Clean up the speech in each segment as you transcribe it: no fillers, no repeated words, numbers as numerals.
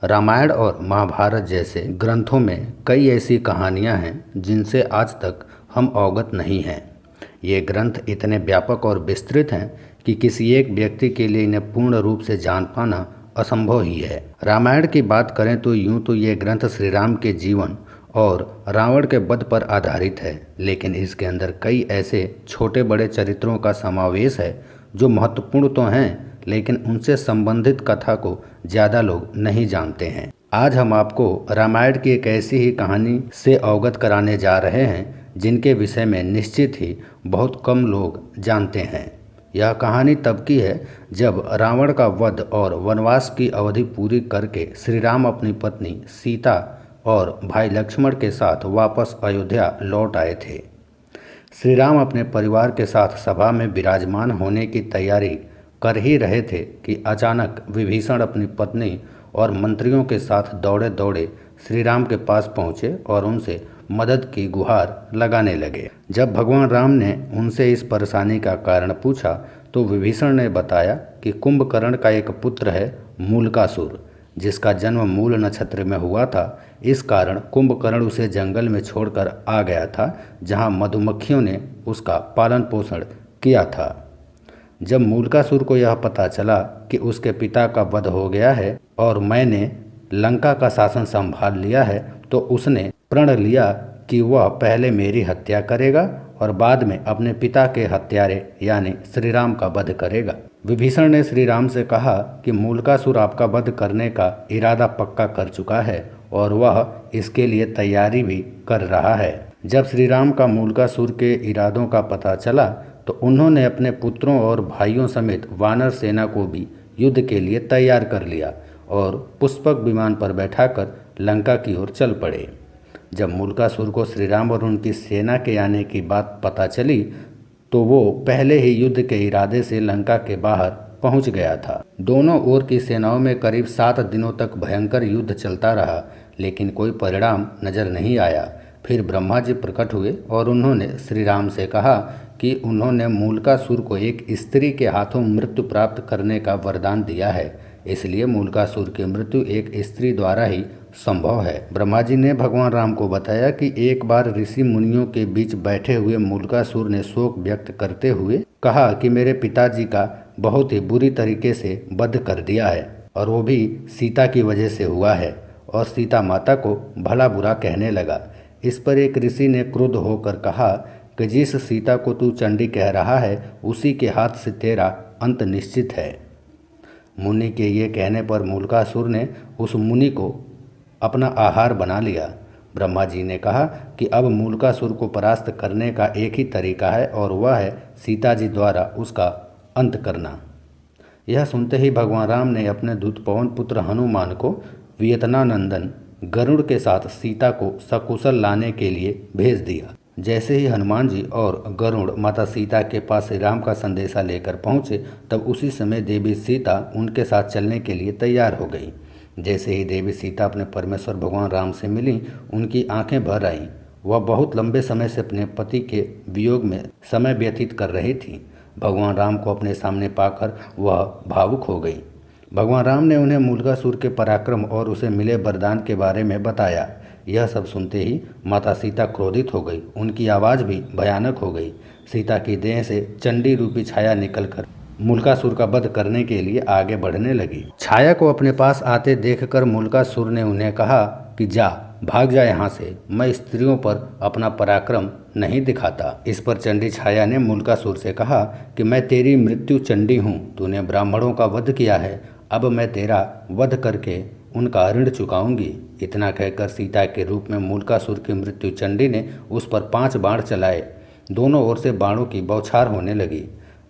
रामायण और महाभारत जैसे ग्रंथों में कई ऐसी कहानियां हैं जिनसे आज तक हम अवगत नहीं हैं। ये ग्रंथ इतने व्यापक और विस्तृत हैं कि किसी एक व्यक्ति के लिए इन्हें पूर्ण रूप से जान पाना असंभव ही है। रामायण की बात करें तो यूं तो ये ग्रंथ श्री राम के जीवन और रावण के वध पर आधारित है, लेकिन इसके अंदर कई ऐसे छोटे बड़े चरित्रों का समावेश है जो महत्वपूर्ण तो हैं, लेकिन उनसे संबंधित कथा को ज़्यादा लोग नहीं जानते हैं। आज हम आपको रामायण की एक ऐसी ही कहानी से अवगत कराने जा रहे हैं जिनके विषय में निश्चित ही बहुत कम लोग जानते हैं। यह कहानी तब की है जब रावण का वध और वनवास की अवधि पूरी करके श्री राम अपनी पत्नी सीता और भाई लक्ष्मण के साथ वापस अयोध्या लौट आए थे। श्री राम अपने परिवार के साथ सभा में विराजमान होने की तैयारी कर ही रहे थे कि अचानक विभीषण अपनी पत्नी और मंत्रियों के साथ दौड़े दौड़े श्री राम के पास पहुँचे और उनसे मदद की गुहार लगाने लगे। जब भगवान राम ने उनसे इस परेशानी का कारण पूछा तो विभीषण ने बताया कि कुंभकर्ण का एक पुत्र है मूलकासुर, जिसका जन्म मूल नक्षत्र में हुआ था। इस कारण कुंभकर्ण उसे जंगल में छोड़कर आ गया था, जहां मधुमक्खियों ने उसका पालन पोषण किया था। जब मूलकासुर को यह पता चला कि उसके पिता का वध हो गया है और मैंने लंका का शासन संभाल लिया है, तो उसने प्रण लिया कि वह पहले मेरी हत्या करेगा और बाद में अपने पिता के हत्यारे यानी श्री राम का वध करेगा। विभीषण ने श्री राम से कहा कि मूलकासुर आपका वध करने का इरादा पक्का कर चुका है और वह इसके लिए तैयारी भी कर रहा है। जब श्री राम का मूलकासुर के इरादों का पता चला तो उन्होंने अपने पुत्रों और भाइयों समेत वानर सेना को भी युद्ध के लिए तैयार कर लिया और पुष्पक विमान पर बैठाकर लंका की ओर चल पड़े। जब मूलकासुर को श्री राम और उनकी सेना के आने की बात पता चली तो वो पहले ही युद्ध के इरादे से लंका के बाहर पहुंच गया था। दोनों ओर की सेनाओं में करीब 7 दिनों तक भयंकर युद्ध चलता रहा, लेकिन कोई परिणाम नजर नहीं आया। फिर ब्रह्मा जी प्रकट हुए और उन्होंने श्री राम से कहा कि उन्होंने मूलकासुर को एक स्त्री के हाथों मृत्यु प्राप्त करने का वरदान दिया है, इसलिए मूलकासुर की मृत्यु एक स्त्री द्वारा ही संभव है। ब्रह्मा जी ने भगवान राम को बताया कि एक बार ऋषि मुनियों के बीच बैठे हुए मूलकासुर ने शोक व्यक्त करते हुए कहा कि मेरे पिताजी का बहुत ही बुरी तरीके से वध कर दिया है और वो भी सीता की वजह से हुआ है, और सीता माता को भला बुरा कहने लगा। इस पर एक ऋषि ने क्रुद्ध होकर कहा कि जिस सीता को तू चंडी कह रहा है उसी के हाथ से तेरा अंत निश्चित है। मुनि के ये कहने पर मूलकासुर ने उस मुनि को अपना आहार बना लिया। ब्रह्मा जी ने कहा कि अब मूलकासुर को परास्त करने का एक ही तरीका है और वह है सीता जी द्वारा उसका अंत करना। यह सुनते ही भगवान राम ने अपने दूत पवन पुत्र हनुमान को वियतनानंदन गरुड़ के साथ सीता को सकुशल लाने के लिए भेज दिया। जैसे ही हनुमान जी और गरुड़ माता सीता के पास श्री राम का संदेशा लेकर पहुंचे, तब उसी समय देवी सीता उनके साथ चलने के लिए तैयार हो गई। जैसे ही देवी सीता अपने परमेश्वर भगवान राम से मिली, उनकी आंखें भर आईं। वह बहुत लंबे समय से अपने पति के वियोग में समय व्यतीत कर रही थी। भगवान राम को अपने सामने पाकर वह भावुक हो गई। भगवान राम ने उन्हें मूलकासुर के पराक्रम और उसे मिले वरदान के बारे में बताया। यह सब सुनते ही माता सीता क्रोधित हो गई। उनकी आवाज़ भी भयानक हो गई। सीता की देह से चंडी रूपी छाया निकलकर मूलकासुर का वध करने के लिए आगे बढ़ने लगी। छाया को अपने पास आते देखकर मूलकासुर ने उन्हें कहा कि जा, भाग जा यहाँ से, मैं स्त्रियों पर अपना पराक्रम नहीं दिखाता। इस पर चंडी छाया ने मूलकासुर से कहा कि मैं तेरी मृत्यु चंडी हूँ, तूने ब्राह्मणों का वध किया है, अब मैं तेरा वध करके उनका ऋण चुकाऊंगी। इतना कहकर सीता के रूप में मूलकासुर की मृत्यु चंडी ने उस पर 5 बाण चलाए। दोनों ओर से बाणों की बौछार होने लगी।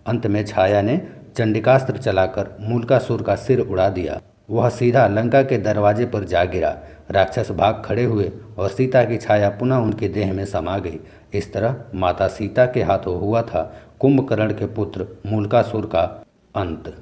अंत में छाया ने चंडिकास्त्र चलाकर मूलकासुर का सिर उड़ा दिया। वह सीधा लंका के दरवाजे पर जा गिरा। राक्षस भाग खड़े हुए और सीता की छाया पुनः उनके देह में समा गई। इस तरह माता सीता के हाथों हुआ था कुंभकर्ण के पुत्र मूलकासुर का अंत।